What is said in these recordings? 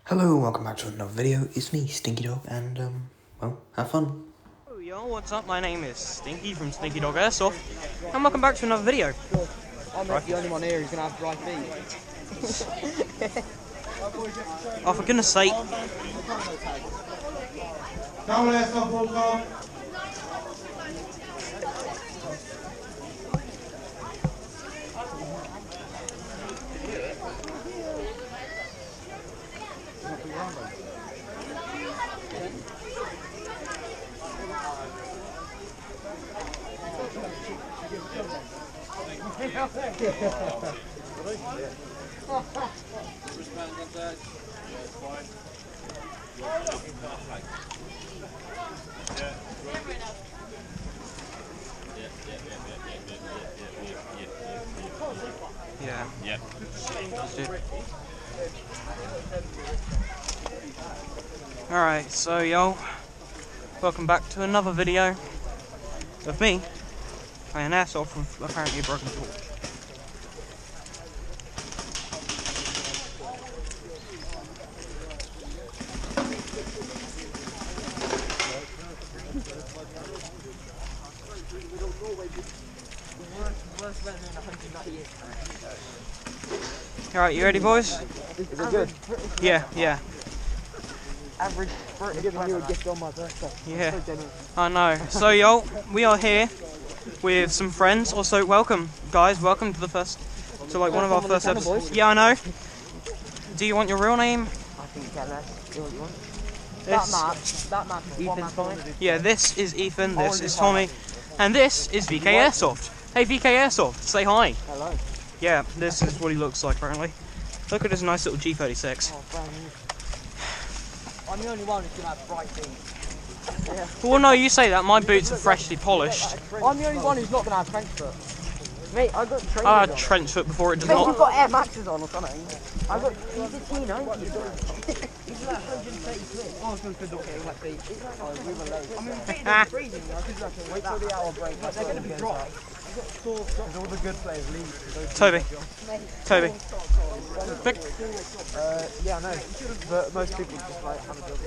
Hello, welcome back to another video. It's me, Stinky Dog, and well, have fun. Oh, yo, what's up? My name is Stinky from Stinky Dog Airsoft, and welcome back to another video. I'm not the only one here who's gonna have dry feet. Oh, for goodness sake. Yeah. Yep. Alright, so yo, welcome back to another video of me playing Airsoft with apparently a broken torch. Alright, you ready, boys? Is it good? Yeah. Average British. I'm giving you a gift on my birthday. Yeah. So generous. I know. So, yo, we are here with some friends. Also, welcome, guys. Welcome to the first, to like one of our first episodes. Yeah, I know. Do you want your real name? I think you what you want. That map. Ethan's fine. Yeah, this is Ethan. This is Tommy, and this is VK Airsoft. Hey, VK Airsoft, say hi. Hello. Yeah, this is what he looks like apparently. Look at his nice little G36. Oh, brand new. I'm the only one who's gonna have bright feet. Yeah. Well, no, you say that. My boots are freshly polished. I'm the only one who's not gonna have trench foot. Mate, I got trainers I on. had trench foot before it does Mate, not. you've got Air Maxes on or something. I got. He's a T90. He's like 130 quid. Oh, I was going to look at my feet. Oh, we were late. I mean, feet are freezing. I could have to wait till the hour break. They're going to be dry. Because all the good players leave. Toby. Vic. Yeah, I know. But most people just like have a job.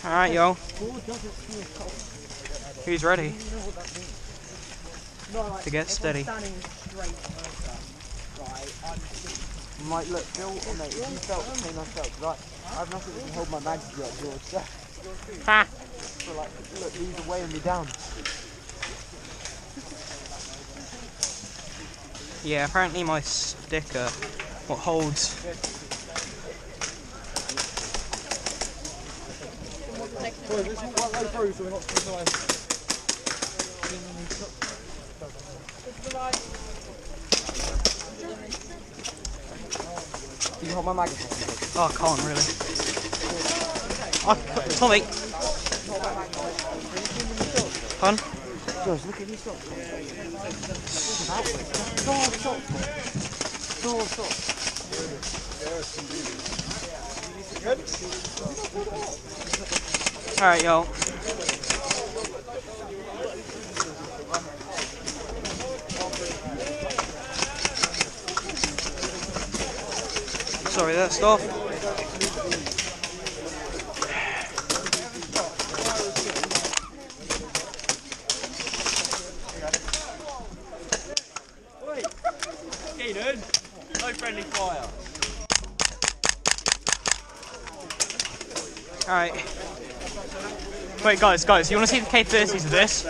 Alright, yo. Who's ready to get steady? Mate, look, Phil, mate, if you felt the pain I felt, because I have nothing that can hold my magnitude up, George. So, Ha! like, look, these are weighing me down. Yeah, apparently my sticker, what holds. Can you hold my magazine? Oh, I can't really. Tommy. Hun? George, look at these socks. Alright, yo. Sorry, that's off. Hey, dude. No friendly fire. Alright. Wait, guys, you want to see the capabilities of this?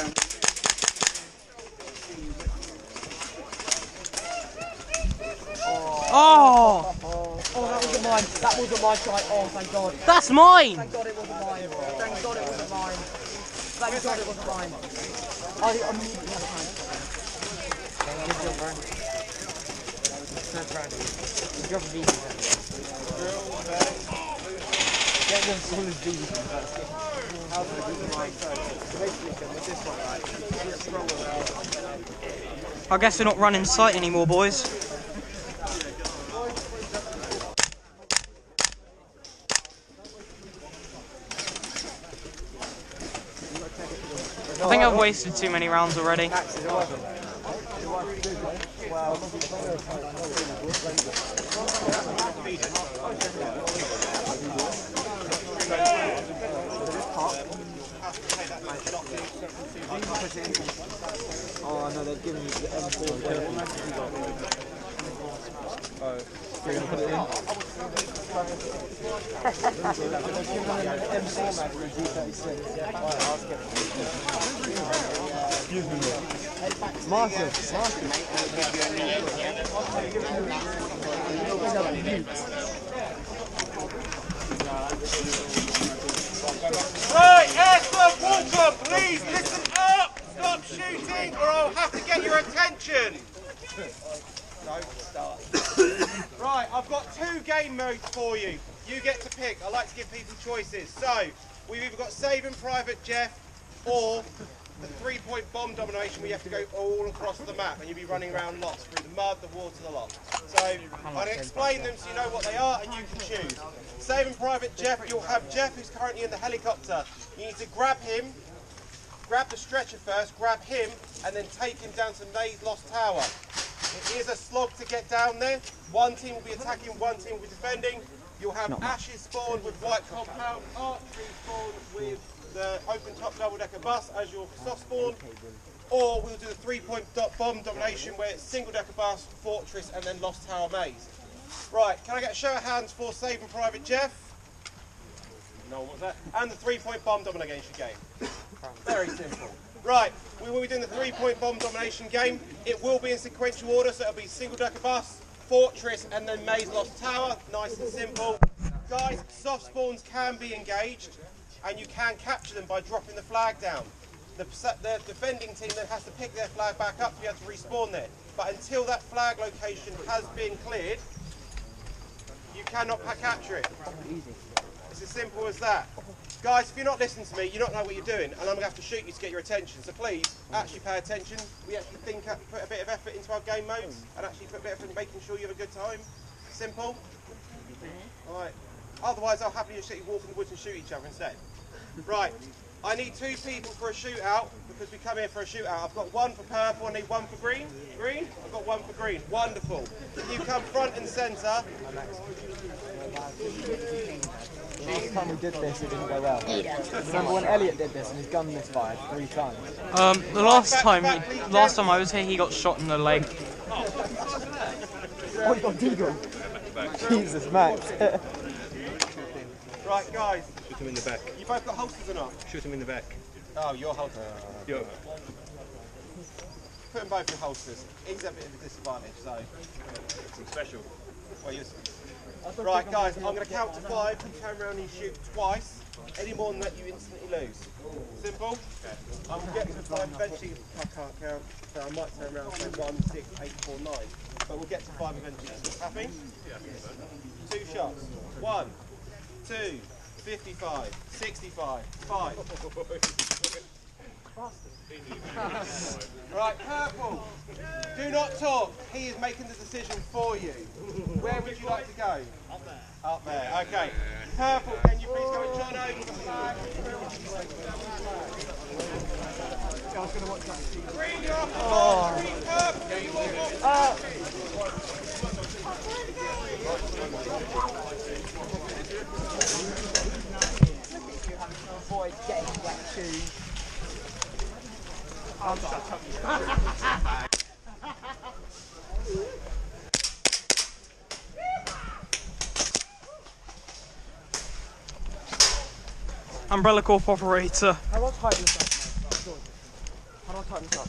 Oh! Oh, that wasn't mine. That wasn't my shot. Oh, thank God. That's mine! Thank God it wasn't mine. Thank God it wasn't mine. Thank God it wasn't mine. I immediately had a hand. Good job, Brian. So proud of you. Good job of beating that. Get them full of bees. I guess we're not running sight anymore, boys. I think I've wasted too many rounds already. and put it in. Excuse me, Marcus. Right, Airsoft Walker, please listen up! Stop shooting or I'll have to get your attention! Don't start. Right, I've got 2 game modes for you. You get to pick. I like to give people choices. So, we've either got Saving Private Jeff or the 3-point bomb domination where you have to go all across the map and you'll be running around lots through the mud, the water, the lot. So, I'll explain them so you know what they are and you can choose. Saving Private Jeff, you'll have Jeff who's currently in the helicopter. You need to grab him, grab the stretcher first, grab him, and then take him down to May's Lost Tower. It is a slog to get down there. One team will be attacking, one team will be defending. You'll have Ashes spawned with white compound, archery spawned with the open top double-decker bus as your soft spawn. Or we'll do the 3-point bomb domination where it's single-decker bus, fortress, and then Lost Tower maze. Right, can I get a show of hands for Saving Private Jeff? No one wants that. And the 3-point bomb domination game. Very simple. Right, we will be doing the 3-point bomb domination game. It will be in sequential order, so it'll be single-decker bus, fortress, and then maze Lost Tower. Nice and simple. Guys, soft spawns can be engaged, and you can capture them by dropping the flag down. The defending team then has to pick their flag back up to be able to respawn there. But until that flag location has been cleared, you cannot capture it. Easy. It's as simple as that. Guys, if you're not listening to me, you don't know what you're doing, and I'm going to have to shoot you to get your attention. So please, actually pay attention. We actually put a bit of effort into our game modes, and actually put a bit of effort in making sure you have a good time. Simple. Alright. Otherwise, I'll happily just let you walk in the woods and shoot each other instead. Right. I need 2 people for a shootout, because we come here for a shootout. I've got 1 for purple, I need 1 for green. Green? I've got 1 for green. Wonderful. You come front and centre. Last time we did this, it didn't go well. Remember when Elliot did this and his gun misfired 3 times? The last time I was here, he got shot in the leg. Oh, he got deagle. Jesus, Max. Right, guys. Shoot him in the back. You both got holsters or not? Shoot him in the back. Oh, your holster. Yo. Put them both in holsters. He's at a bit of a disadvantage, so. Something special. Well, right, guys, I'm going to count to 5. You turn around and you shoot twice. Any more than that, you instantly lose. Simple? Okay. I will get to 5 eventually. I can't count, so I might turn around and say 1, 6, 8, 4, 9. But we'll get to 5 eventually. Happy? Yeah. 2 shots. 1, 2, 55, 65, 5. Right, purple. Do not talk. He is making the decision for you. Where would you like to go? Up there. Up there. Okay. Purple. Can you please go with Jono? Green, you're off the ball. Green, purple. You all Avoid getting wet shoes. Umbrella Corp operator. How do I tighten this up, mate? How do I tighten this up?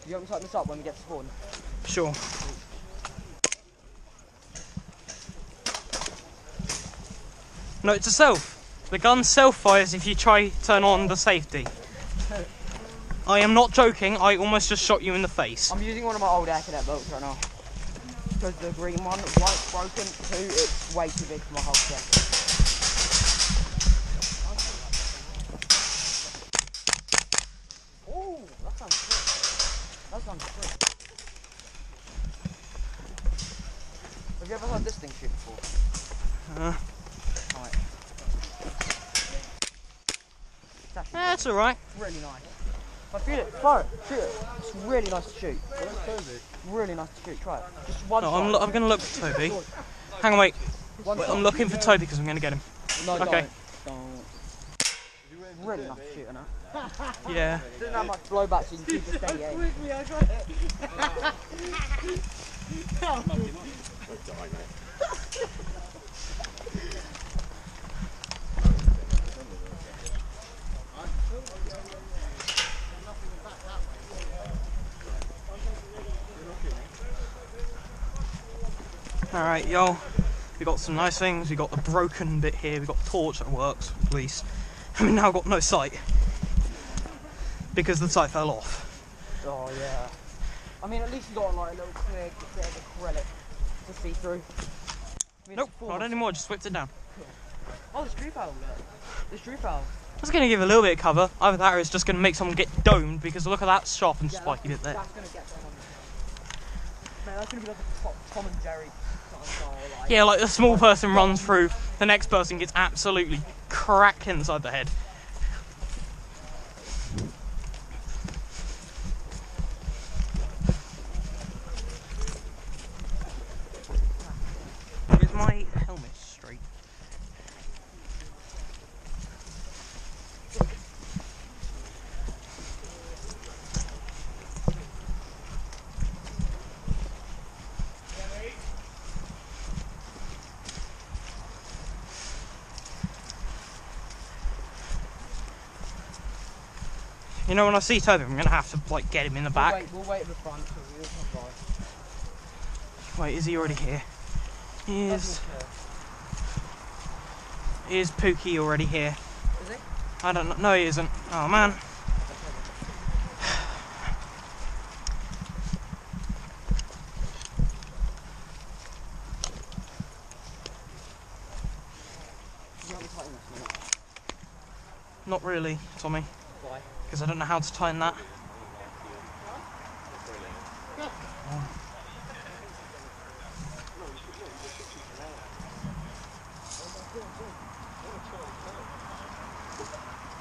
You want me to tighten this up when we get to spawn? Sure. Note to self. The gun self-fires if you try turn on the safety. I am not joking, I almost just shot you in the face. I'm using one of my old Air Cadet boats right now. Because the green one, 1, it's broken, 2, it's way too big for my holster. Oh, that sounds sick. That sounds sick. Have you ever heard this thing shoot before? Right. That's alright. It's really nice. I feel it. Fire it. Shoot it. It's really nice to shoot. Really nice to shoot. Try it. Just one No, shot. I'm going to look for Toby. Hang on, wait. I'm looking for Toby because I'm going to get him. No, okay. Don't. Really nice to shoot, innit? Yeah. Doesn't have much blowback, so you can keep a steady aim. Alright, y'all. We got some nice things. We got the broken bit here. We got the torch that works, at least. And we now got no sight. Because the sight fell off. Oh yeah. I mean, at least you got like a little clear bit of acrylic to see through. I mean, Nope, not anymore. Just whipped it down. Oh, the street valve, look. The street valve. I was going to give a little bit of cover. Either that or it's just going to make someone get domed because look at that sharp and spiky bit there. That's going to get someone. Man, that's going to be like a Tom and Jerry kind of style. Like. Yeah, like the small person runs through, the next person gets absolutely cracked inside the head. Is my helmet straight? You know, when I see Toby, I'm gonna have to like get him in the back. We'll wait at the front till we all come by. Wait, is he already here? Is Pookie already here? Is he? I don't know. No, he isn't. Oh man. Not really, Tommy. Why? Because I don't know how to tighten that.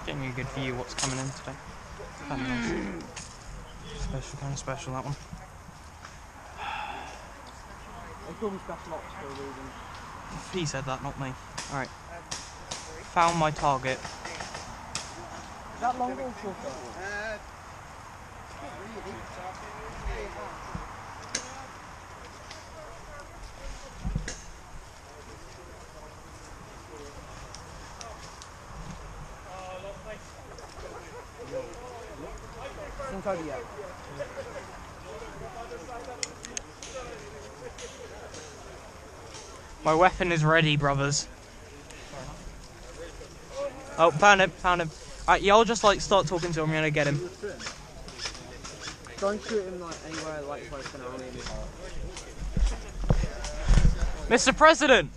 Getting you a good view of what's coming in today. Kind of nice. Kind of special, that one. They call me special ops for a reason. He said that, not me. Alright. Found my target. Is that longer or shorter? Since over yet. My weapon is ready, brothers. Oh, found him, found him. Alright, y'all just like start talking to him, I'm gonna get him. Don't shoot him like anywhere like close to now. Mr. President!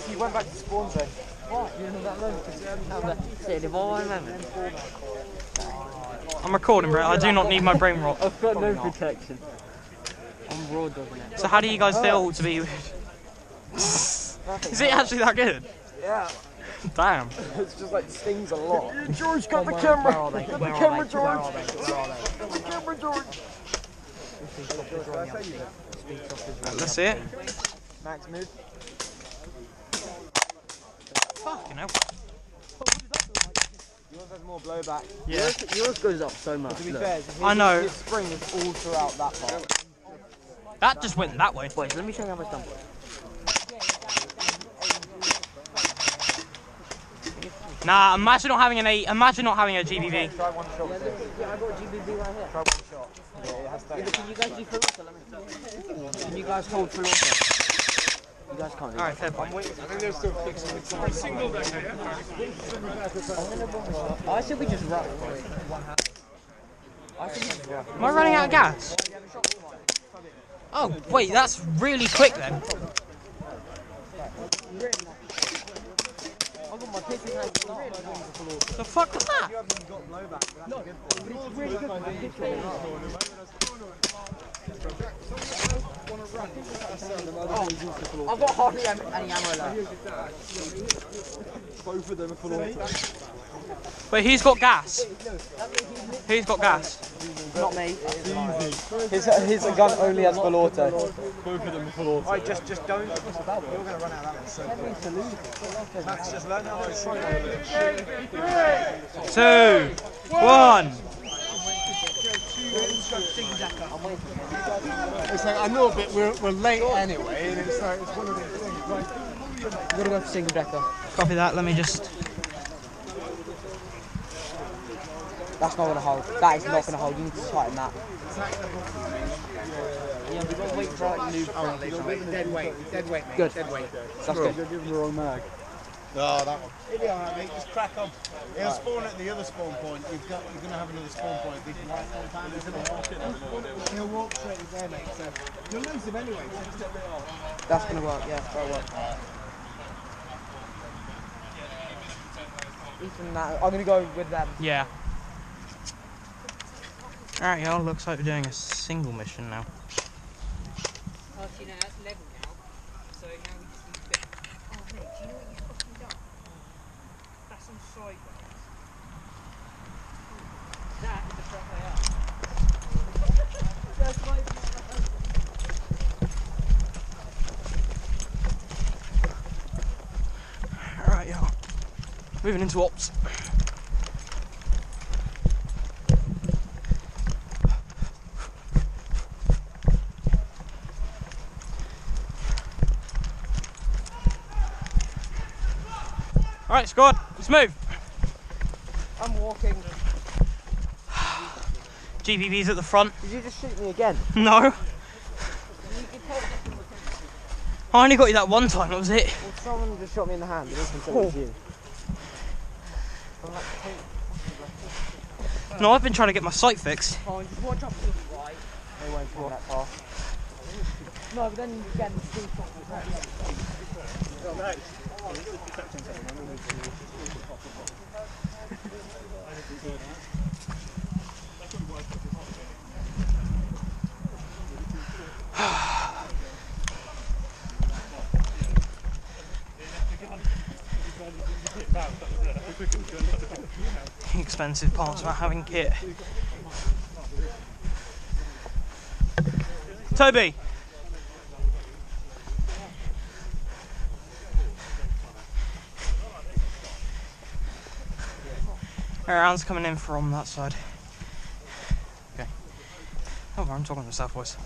He went back to spawn zone. What? You know that moment? I'm recording, bro. I do not need my brain rot. I've got no protection. I'm raw dogging it. So how do you guys feel to be... Is it actually that good? Yeah. Damn. It's just like stings a lot. George, got the camera! Got the camera, George! Got the camera, George! Let's see it. Max, move. Fucking hell. Yours has more blowback. Yeah. Yours goes up so much. To be fair, I know. His spring is all throughout that part. That just went that way. Wait, let me show you how much done. Nah, imagine not having imagine not having a GBV. Try one shot. Yeah, I got a GBB right here. Try one shot. Yeah, it has to. Can you guys do full auto? Can you guys hold full auto? You guys can't. Alright, fair point. I think they're still fixing it. Single back here. I said we just run. Am I running out of gas? Oh, wait, that's really quick then. The fuck was that? I've got hardly any ammo left. Both of them are full auto. Wait, who's got gas? Who's got gas? Not me. His gun only has full auto. Both of them are full auto. Alright, just don't. You're going to run out of that one so quick. Max, just learn how to shoot. 2, 1. It's like, I know a bit, we're late anyway, and it's like, it's one of those things, right? I'm gonna go for single decker. Copy that, let me just... That's not gonna hold. That is not gonna hold. You need to tighten that. Yeah, we've got to wait for like new. Dead weight, mate. Good. Dead weight. That's good. You're giving the wrong mag. Oh, that one. It'll be alright, mate. Just crack on. He'll spawn at the other spawn point. You're going to have another spawn point. Big white compound. He'll walk straight there, mate. So you'll lose him anyway. That's gonna work. Yeah, that'll work. Ethan, I'm gonna go with them. Yeah. Alright, y'all. Looks like we're doing a single mission now. Oh, see, now that's level now. So now we just need to fit. Oh, mate, do you know what you've fucking done? That's on sideways. That is the front way up. That's my. Alright, y'all. Moving into ops. Alright, squad, let's move. I'm walking. GBB's at the front. Did you just shoot me again? No. I only got you that one time, that was it. Well, someone just shot me in the hand. It wasn't until it was you. No, I've been trying to get my sight fixed. Oh, just watch up to the right. They won't fall that far. No, but then you get the speed shot. Expensive parts about having kit. Toby! Rounds coming in from that side. Okay. Oh, I'm talking to myself, boys.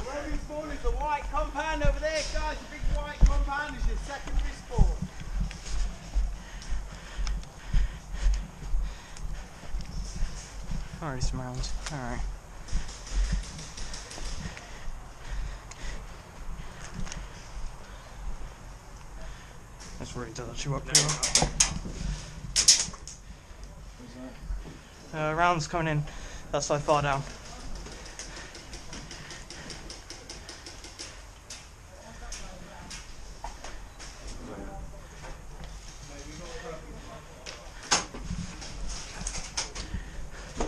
Where we spawn is the white compound over there, guys. The big white compound is your secondary spawn. Already some rounds. Alright. This really does actually work pretty well. Rounds coming in that side far down.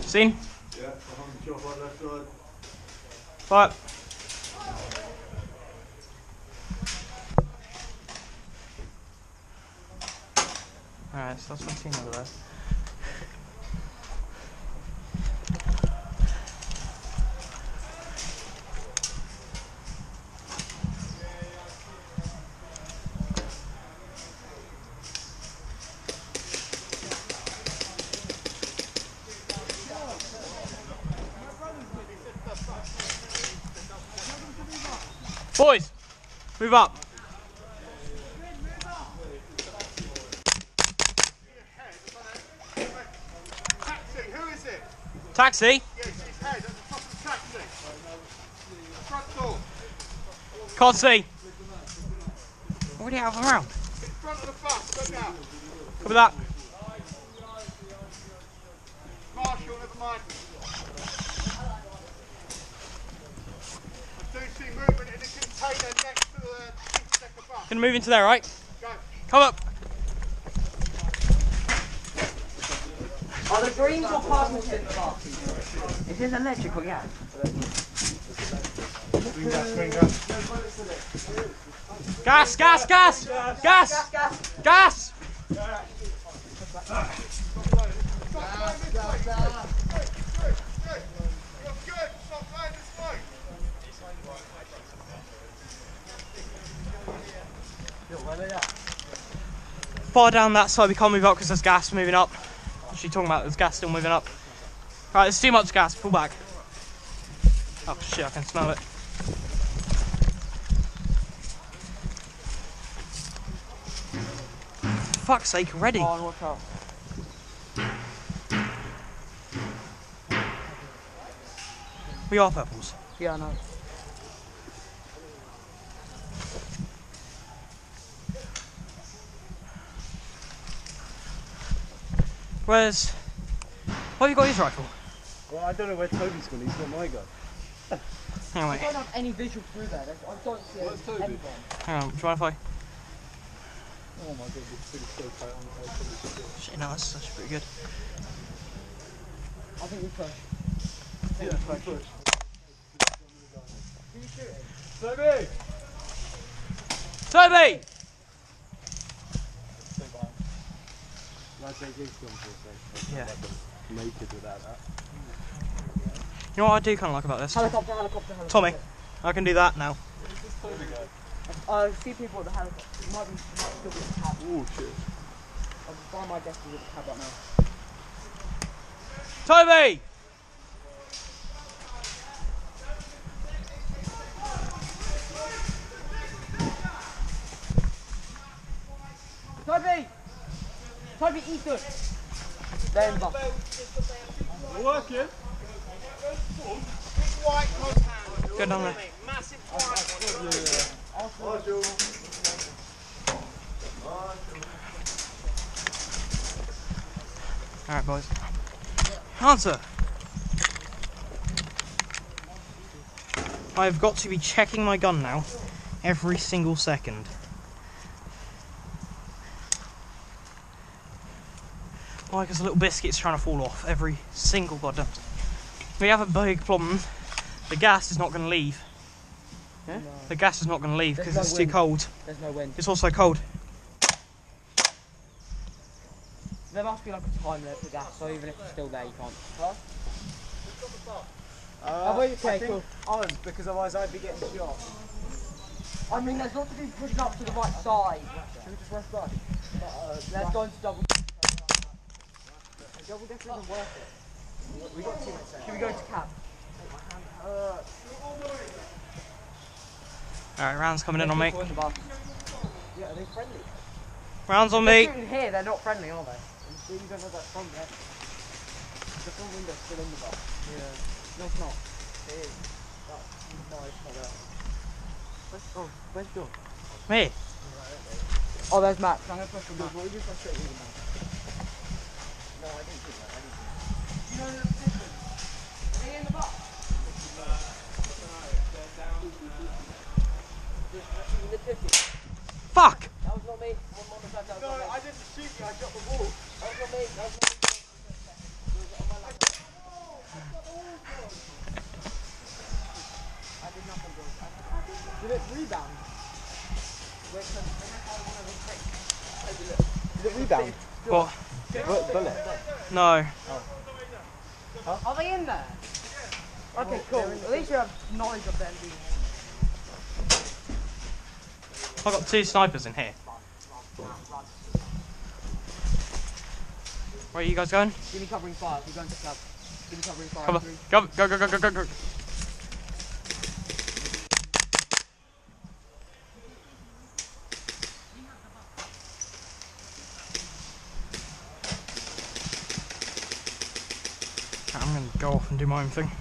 Seen? Yeah, I'm sure right left side. Fire. Alright, so that's my team over there. Boys, move up. Taxi, who is it? Taxi. Yeah, it's his head at the top of the taxi. Front door. Can't see. Already out of the round. In front of the bus, look out. Copy that. Marshall, never mind. I do see movement in the container next to the second bus. Gonna move into there, right? Go. Come up. Are the greens or purples in the bar? Is this electrical? Yeah. Gas, gas, gas! Gas! Gas! Far down that side we can't move up because there's gas moving up. What's she talking about? There's gas still moving up. Right, there's too much gas, pull back. Oh shit, I can smell it. fuck's sake, ready. Oh, watch out. We are purples. Yeah, I know. Where's... What have you got his rifle? Well, I don't know where Toby's gone. He's got my gun. Hang on, I wait. don't have any visual through there. I don't see anyone. Hang on, do you mind if I... Oh my god, this thing is so tight on the side. Shit, no, that's actually pretty good. I think we push. Yeah, push. Who are you shooting? Toby! Toby! Stay behind. I'd say he's gone for a second. Yeah. Naked without that. You know what I do kind of like about this? Helicopter. Tommy, I can do that now. Toby go. I see people at the helicopter. It might still be a cab. Oh shit. I'm buying my guesses with the cab right now. Toby! Toby, Ethan! They're in the bus. We're working. Go down there. Massive white one. Alright, boys. Answer! I've got to be checking my gun now every single second. Why? Because the little biscuit's trying to fall off every single goddamn. We have a big problem. The gas is not going to leave. Yeah? The gas is not going to leave because There's it's no too cold. There's no wind. It's also cold. There must be like a time limit for gas, so even if it's still there, you can't. Huh? I think ours, because otherwise I'd be getting shot. I mean, there's not to be pushing up to the right side. Should we just rush back? Let's go into double. Double decker isn't worth it. We got 2 minutes. Should we go to cab? Alright, rounds coming in on me. People in the bus. Yeah, are they friendly? Rounds on They're me. shooting here, they're not friendly, are they? You don't know that front yet. The front window's still in the bus. Yeah. No, it's not. It is. No, it's not there. Where's John? Me. Oh, there's Max. I'm going to push for Max. What are you frustrated with Max? No, I didn't do that. You know the position? Are they in the box? The ticket. Fuck! That was not me. No, I didn't shoot you. I shot the wall. That was not me. That was not me. I did nothing, bro. Did it rebound? Did it rebound? What? Bullet. No. Are they in there? Okay, cool. At least you have knowledge of them being in. I've got 2 snipers in here. Where are you guys going? Give me covering fire. We're going to club. Give me covering fire. Come on. Go. I'm going to go off and do my own thing.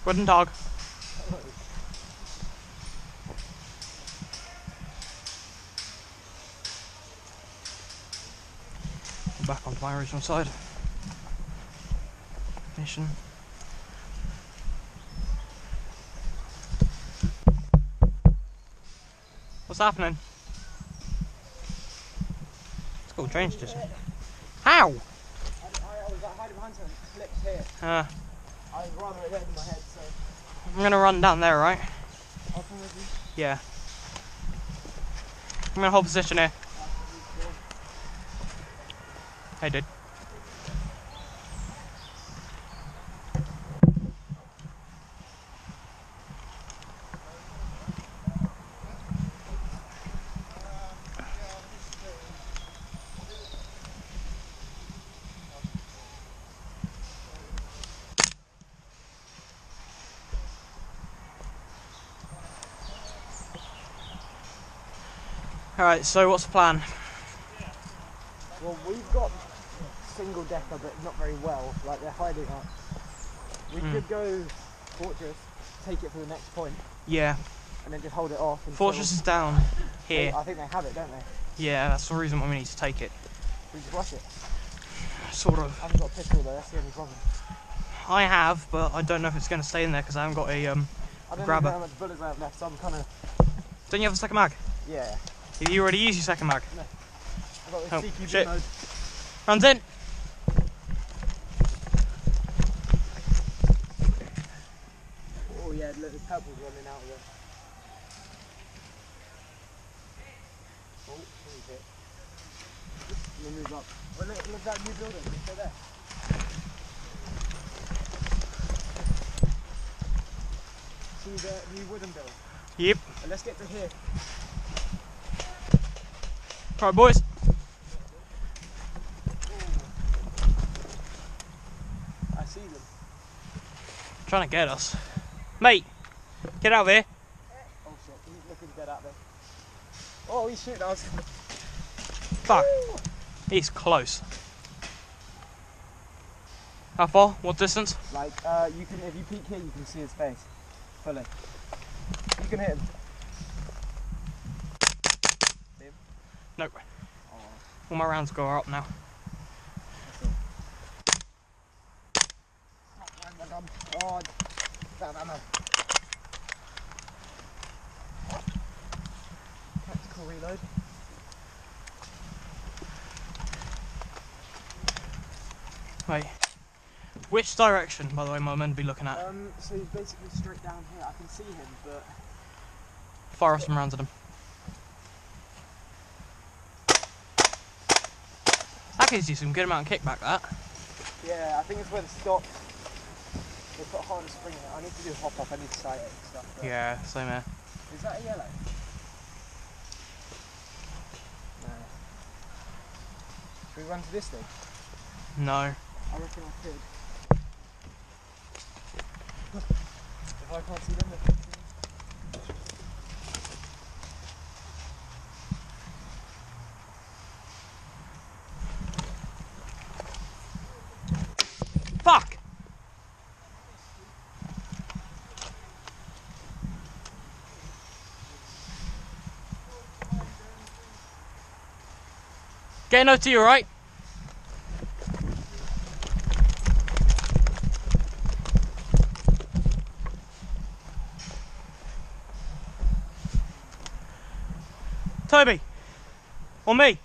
Guten Tag. Back onto my original side. Mission. What's happening? It's called drainage distance. How? mine flipped here. Uh, I'd rather it in my head, so. I'm gonna run down there, right? I'll come with you. Yeah. I'm gonna hold position here. Hey, dude. Alright, so what's the plan? Well, we've got single decker, but not very well. Like, they're hiding up. We could go fortress, take it for the next point, Yeah. and then just hold it off. Fortress is down here. I think they have it, don't they? Yeah, that's the reason why we need to take it. We just rush it. Sort of. I haven't got a pistol though, that's the only problem. I have, but I don't know if it's going to stay in there because I haven't got a I don't grabber. know how much bullets I have left, so I'm kind of... Don't you have a second mag? Yeah. Have you already used your second mag? No. I've got Oh, this CQB shit. mode. Runs in! Oh yeah, look, the purple's running out of it. Oh, who's it? Let me move up. Oh, look at that new building, it's right there. See the new wooden building? Yep. And let's get to here. Alright, boys. I see them. Trying to get us. Mate, get out of here. Oh shit, he's looking dead out there. Oh, he's shooting us. Fuck. He's close. How far? What distance? Like, you can, if you peek here, you can see his face. Fully. You can hit him. See him? Nope. Oh. All my rounds go up now. Oh, damn ammo. Tactical reload. Wait. Which direction, by the way, am I meant to be looking at? So he's basically straight down here. I can see him, but... Fire some rounds at him. That gives you some good amount of kickback, that. Yeah, I think it's where the stop. They put a harness spring in it. I need to do a hop up. I need to sight it and stuff. But Yeah, same here. is that a yellow? No. Should we run to this thing? No. I reckon I could. If I can't see them, then... Fuck! Getting over to you, right? Toby! Or me?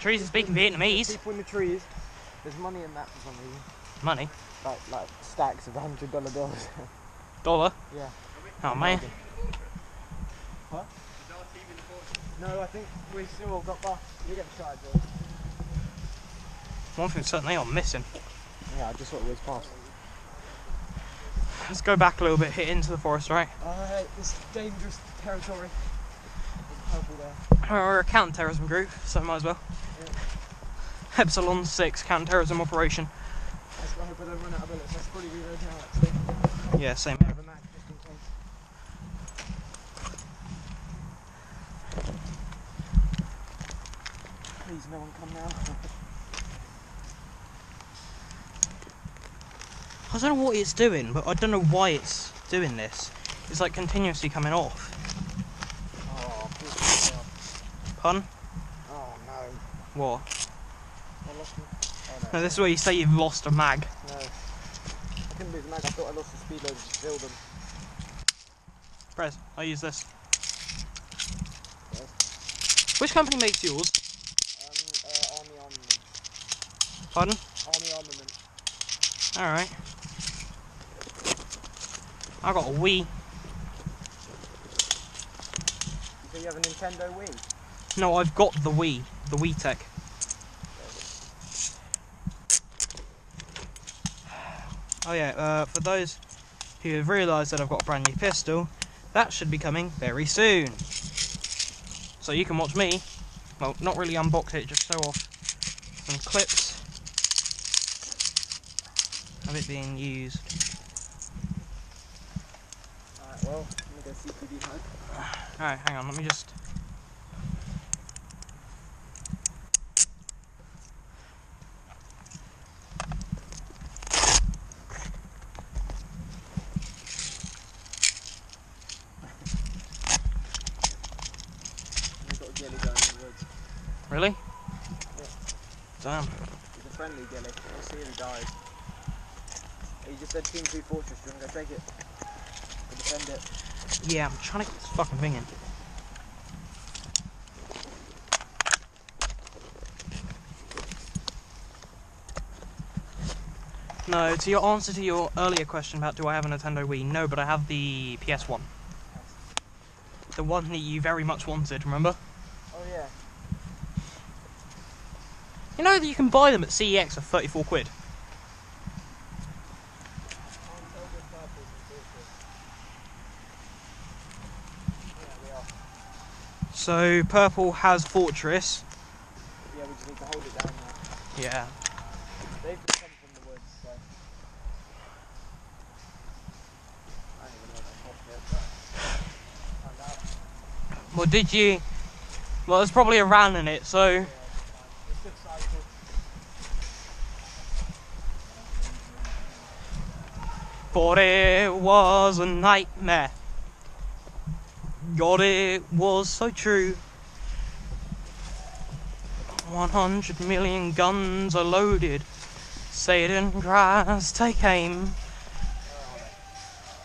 Trees are speaking Vietnamese. People in the trees. There's money in that for some reason. Money? Like stacks of $100 bills. Dollar? Yeah. Oh man. Huh? No, I think we still got buff. You get the shot, George. One thing certainly I'm missing. Yeah, I just thought it was past. Let's go back a little bit, hit into the forest, right? Alright, this is dangerous territory. There's purple there. We're a counter-terrorism group, so might as well. Yeah. Epsilon 6 counter-terrorism operation. Let's go, hope I don't run out of bullets. Let's probably reload now, actually. Yeah, same. I have a mag just in case. Please, no one come now. I don't know what it's doing, but I don't know why it's doing this. It's like continuously coming off. Oh, please. Pun? Oh no. What? I lost him. Oh No, this is where you say you've lost a mag. No. I couldn't lose the mag, I thought I lost the speed load and just filled them. Press, I'll use this. Which company makes yours? Army Armament. Pardon? Army Armament. Alright. I got a Wii. So you have a Nintendo Wii? No, I've got the Wii. The Wii Tech. Oh yeah, for those who have realised that I've got a brand new pistol, that should be coming very soon. So you can watch me, well, not really unbox it, just show off some clips of it being used. Alright, well, I'm gonna go see TV mode. Alright, hang on, let me just... We've got a ghillie going in the woods. Really? Yeah. Damn. He's a friendly ghillie. We'll see if he dies. He just said Team 2 Fortress, do you want to go take it? Or defend it? Yeah, I'm trying to get this fucking thing in. No, to your answer to your earlier question about do I have a Nintendo Wii, no, but I have the PS1. The one that you very much wanted, remember? Oh yeah. You know that you can buy them at CEX for 34 quid. So, purple has Fortress. Yeah, we just need to hold it down now. Yeah. They've just come from the woods, so... I don't even know if that's hot yet, but... Find out. Well, did you... Well, there's probably a ran in it, so... Yeah, it's fine. It's good cycle. But it was a nightmare. God, it was so true. 100 million guns are loaded. Satan tries to take aim.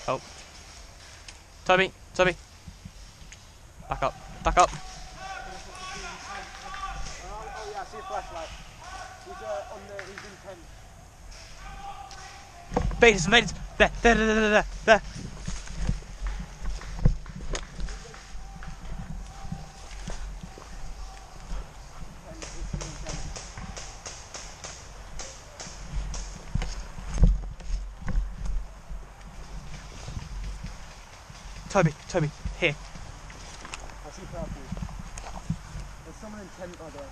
Oh. Toby, Toby. Back up, back up. Oh yeah, I see a flashlight. He's in tent. Beaters, beaters. There. Toby, here. I see purple. There's someone in tent by the way.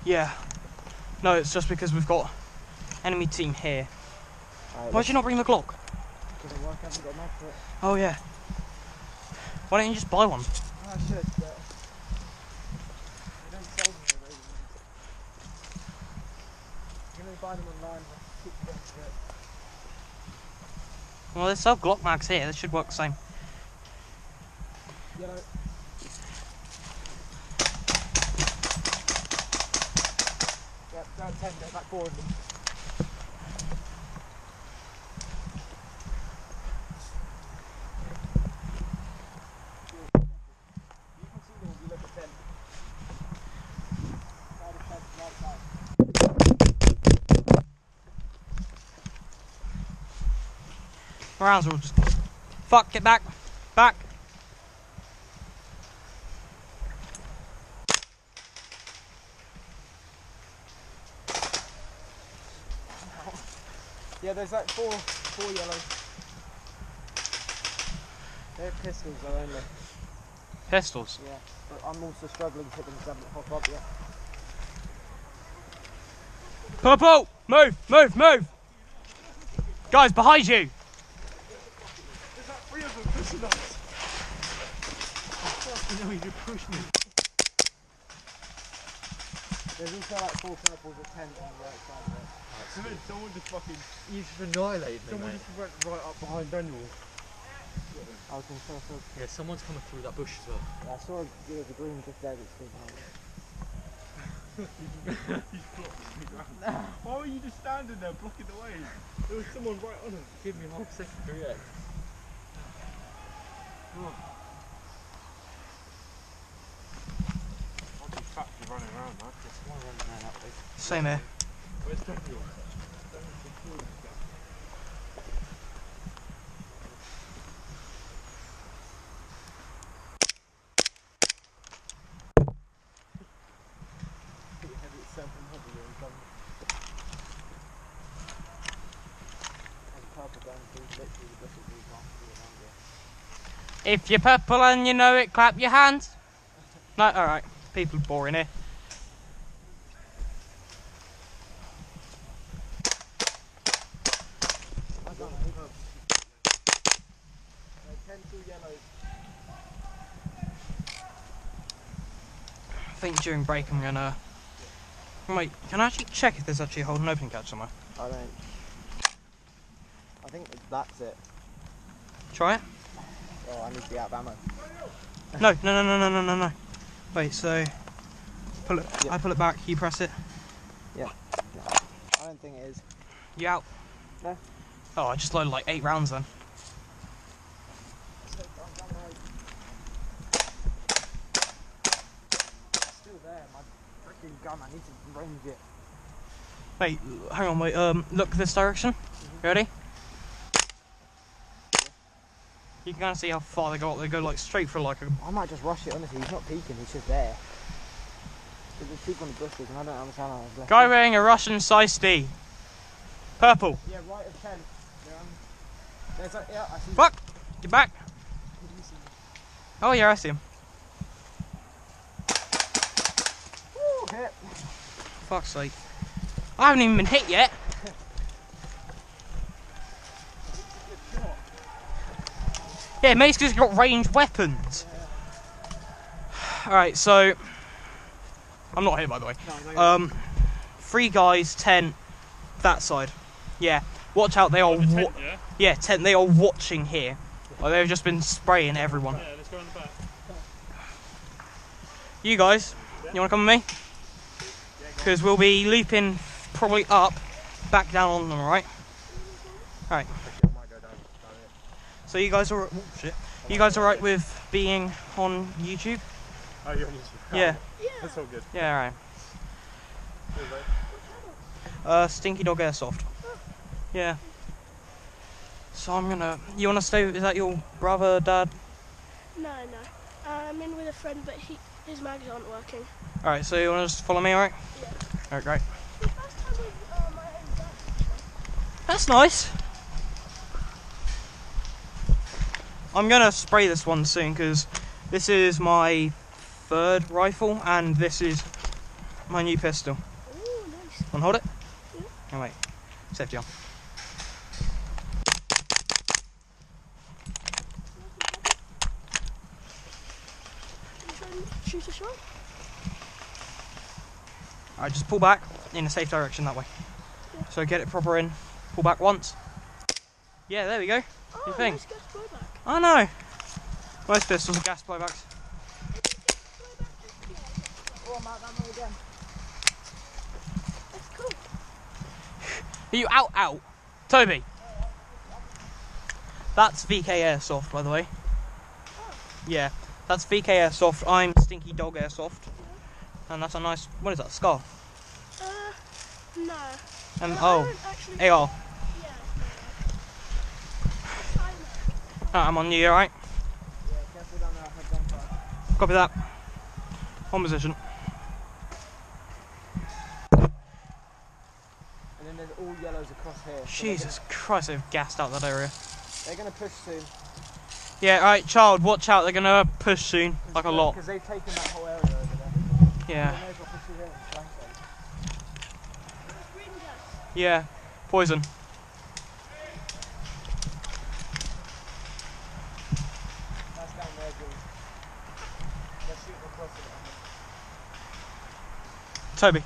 Yeah. No, it's just because we've got enemy team here. Right, Why'd you not bring the Glock? doesn't work, I haven't got a mag for it. Oh yeah. Why don't you just buy one? Oh, I should, but... They don't sell them here, really. You can only buy them online, I keep getting to it. Well, they sell Glock mags here. They should work the same. Yellow. Yep, they're at 10, there's like 4 of them. You can see them if you look at 10. Side of 10, right side. Rounds will just... Fuck, get back. Back. Yeah, there's like four yellows. They're pistols though only. Pistols. Yeah, but I'm also struggling to hit them because I haven't popped up yet. Purple! Move! Guys, behind you! There's like 3 of them pushing us. Fucking hell, you just pushed me. There's also like 4 purples at 10 on the right side of it. Someone just fucking... You just annihilated me, Someone just went right up behind Daniel. I was going to say, Yeah, someone's coming through that bush as well. yeah, I saw there was a green just there that's still behind. Why were you just standing there blocking the way? There was someone right on him. Give me half a second to react. Same here. If you're purple and you know it, clap your hands. No, alright. People are boring here. I think during break I'm gonna... Wait, can I actually check if there's actually a holding opening catch somewhere? I think that's it. Try it? Oh, I need to be out of ammo. No. Wait, so... Pull it. Yeah. I pull it back, you press it. Yeah. No, I don't think it is. You out? No. Oh, I just loaded like 8 rounds then. It's still there, my freaking gun. I need to range it. Wait, hang on, wait, look this direction. Ready? You can kind of see how far they go up. They go like straight for like a... I might just rush it, honestly. He's not peeking, he's just there. There's people on the bushes and I don't understand how it's left. Guy wearing a Russian size D. Purple. Yeah, right of 10. There's a, yeah, I see. Fuck! Get back! Oh yeah, I see him. Woo, hit. Fuck's sake. I haven't even been hit yet. Yeah, mate's just got ranged weapons. Alright, so... I'm not here, by the way. 3 guys, tent, that side. Yeah, watch out, they are... Yeah, tent, they are watching here. Like, they've just been spraying everyone. Yeah, let's go in the back. You guys, you want to come with me? Because we'll be looping probably up, back down on them, alright? Alright. So you guys are... Oh, shit. You guys alright with being on YouTube? Oh, you're on YouTube. Yeah. That's all good. Yeah, alright. Stinky Dog Airsoft. Yeah. So I'm gonna... You wanna stay... Is that your brother, dad? No. I'm in with a friend, but his mags aren't working. Alright, so you wanna just follow me, alright? Yeah. Alright, great. The first time with my own dad. That's nice. I'm gonna spray this one soon because this is my 3rd rifle and this is my new pistol. Oh, nice. Wanna hold it? Yeah. Oh wait, safety on. Shoot a shot? Alright, just pull back in a safe direction that way. Yeah. So get it proper in, pull back once. Yeah, there we go. Oh, Good thing. nice gas blowback. I know. Most pistols are gas blowbacks. Oh, I'm out of ammo again. That's cool. Are you out? Toby? That's VK Airsoft, by the way. Yeah, that's VK Airsoft. I'm Stinky Dog Airsoft. And that's a nice... What is that? Scar? No. And I oh, don't actually... AR. Yeah. I'm on you, alright? Yeah, careful down there, I have gunfire. Copy that. On position. And then there's all yellows across here. So Jesus Christ, they've gassed out that area. They're going to push soon. Yeah, alright, child, watch out. They're gonna push soon. Like a lot. Because they've taken that whole area over there. Yeah. They may as well push through here and flank them. Green gas. Yeah. Poison. That's down there, Jules. They're shooting across it. Toby.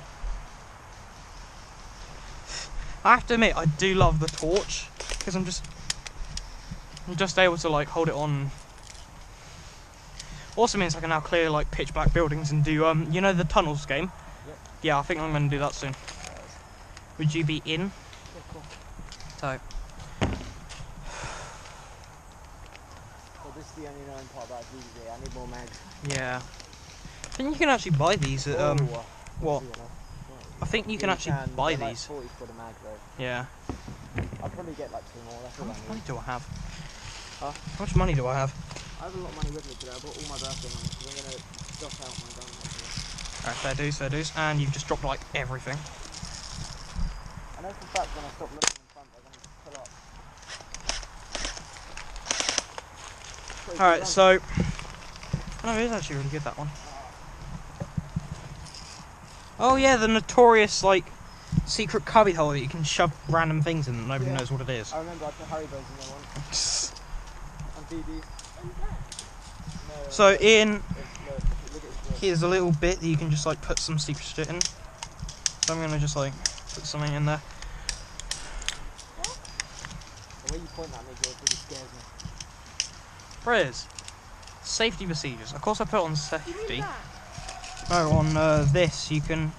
I have to admit, I do love the torch because I'm just able to like hold it on. Also means I can now clear like pitch black buildings and do you know the tunnels game? Yep. Yeah, I think I'm going to do that soon. Would you be in? Yeah, cool. So Well, this is the only annoying part about VJ. I need more mags. yeah, I think you can actually buy these at Oh, What? I think you can actually buy get, like, these. 40 quid a mag though. Yeah. I'll probably get like 2 more. That's How all I much need. money do I have? Huh? How much money do I have? I have a lot of money with me today. I bought all my birthday money because I'm going to stock out my gun. Alright, fair dues, fair dues. And you've just dropped like everything. I know for a fact when I stop looking in front, they're going to pull up. Alright, so... No, it is actually really good, that one. Oh yeah, the notorious, like, secret cubby hole that you can shove random things in that nobody knows what it is. I remember I put Haribos in there once. And BBs. No, So in... look at this. Here's a little bit that you can just, like, put some secret shit in. So I'm going to just, like, put something in there. The way you point at me, George, really scares me. Briz. Safety procedures. Of course I put on You safety. mean that? No, on this you can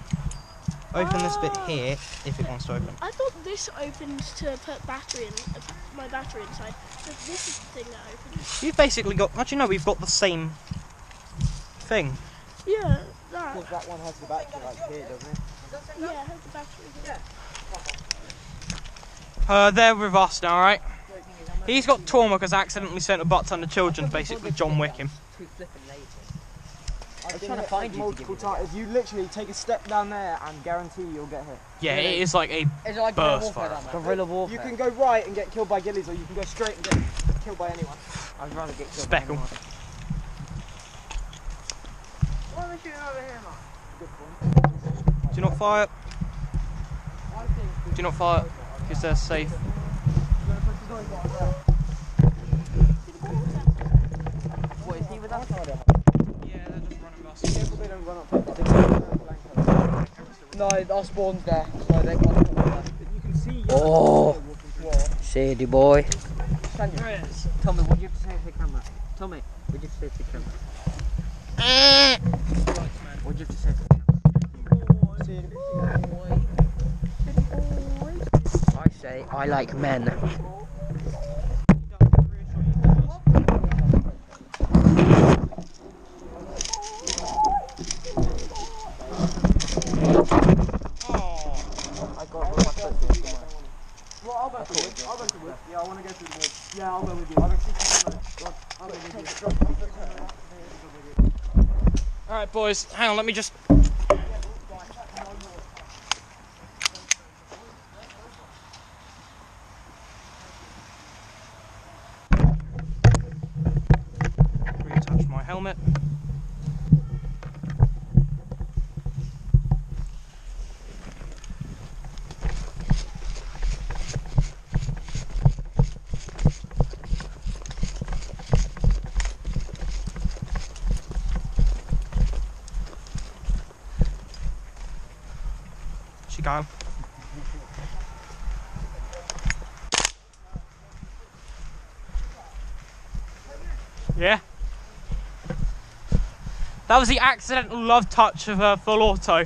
open this bit here if it wants to open. I thought this opened to put battery in, my battery inside, but this is the thing that opens. You've basically got... Actually no, we've got the same thing. Yeah, that. Because that one has the battery like here, doesn't it? Yeah, it has the battery here. They're with us now, alright? He's got trauma because I accidentally sent a butt ton of children, basically John Wick him. I'm trying to find you multiple times. You literally take a step down there and guarantee you'll get hit. Yeah, it is like a Is it like burst warfare fire. down there? Guerrilla warfare. You can go right and get killed by ghillies, or you can go straight and get killed by anyone. I'd rather get killed Speckle. by anyone. Why are they shooting over here, man? Good point. Do not fire. Do not fire, because they're safe. What, is he with us? Yeah, they're just running past. Careful they don't run up. No, our spawn's there, so they can't come there. You can see. Oh. What? Shady boy. Briz. Tell me, what do you have to say to the camera? Tell me, what do you have to say to the camera? What do you have to say to the camera? I say I like men. Well, I'll go to wood. I'll go to wood. Yeah, I want to go through the wood. Yeah, I'll go with you. I'll go shoot some. I'll go with you. Alright boys, hang on, let me just... Reattach my helmet. She go. Yeah. That was the accidental love touch of a full auto.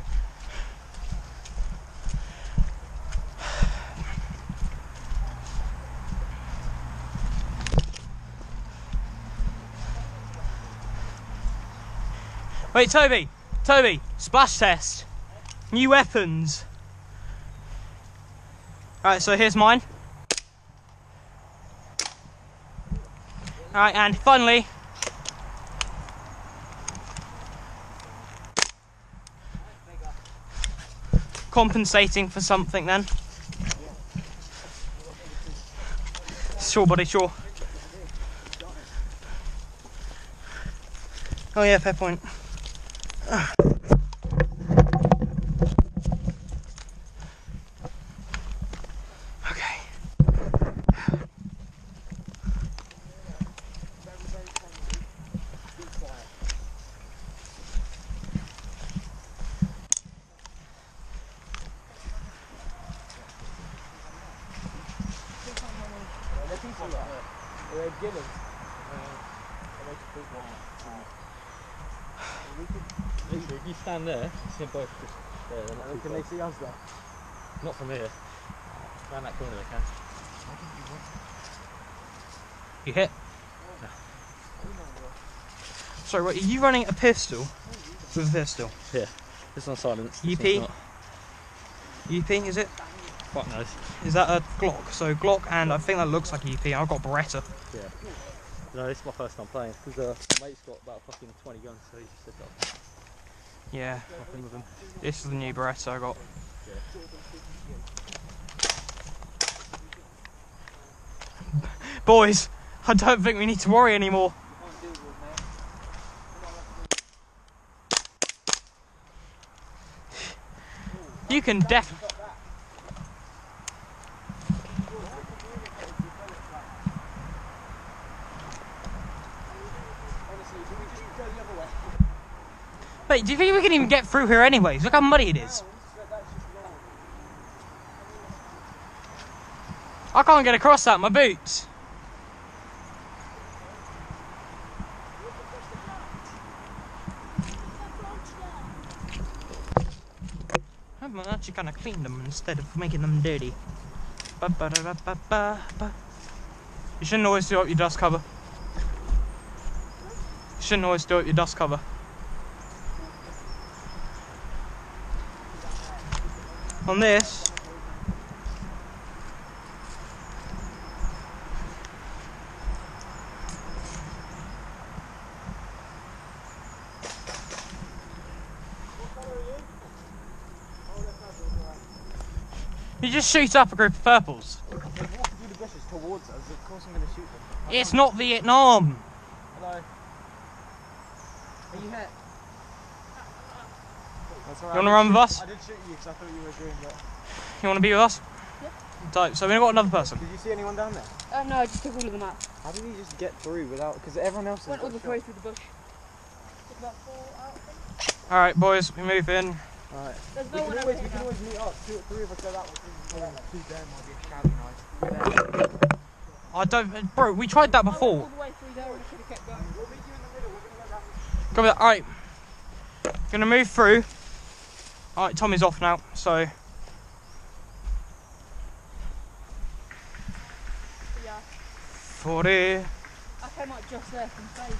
Wait, Toby, splash test. New weapons. Alright, so here's mine. Alright, and finally, compensating for something then. Sure, buddy, sure. Oh yeah, fair point. Okay. They're ghillies. Literally, if you stand there, you see them both just there. They're not too Can they close. see us though? Not from here. Around that corner they can. You hit? Sorry, what, are you running a pistol? With a pistol? This This one's silenced. This UP? one's not. UP, is it? Fuck knows. Is that a Glock? So Glock, and I think that looks like a UP. I've got Beretta. Yeah. No, this is my first time playing because my mate's got about fucking 20 guns, so he just said that. Yeah, nothing with them. This is the new Beretta I got. Boys, I don't think we need to worry anymore. You can definitely. Wait, do you think we can even get through here anyways? Look how muddy it is. I can't get across that, my boots. I've actually kind of cleaned them instead of making them dirty. Ba-ba-da-ba-ba-ba. You shouldn't always do up your dust cover. You shouldn't always do up your dust cover. On this, you just shoot up a group of purples. They walk through the bushes towards us, of course I'm going to shoot them. It's not Vietnam. Hello. Are you hit? That's alright. You want to run with us? I did shoot you because I thought you were doing that. You want to be with us? Yep. Dope. So we've got another person. Did you see anyone down there? No, I just took all of them out. How did he just get through without, because everyone else Went all the way through the bush. Took about 4 out, I think. All right, boys, we move in. Alright. There's We no can one always over here now. meet up. Three of us go that way. Two there might be a shouty night. I don't, bro. We tried that I went before. all the way through there and I should have kept going. We'll meet you in the middle. We're going to go down. Go with that. All right. Gonna move through. All right, Tommy's off now. So Yeah. 40. I came out just there from space.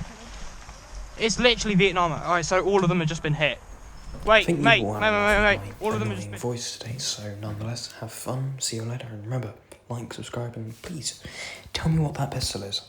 It's literally Vietnam. All right, so all of them have just been hit. Wait, think mate, you all wait. have All of them my have just annoying been. voice today, so nonetheless, have fun, see you later, and remember, like, subscribe, and please, tell me what that pistol is.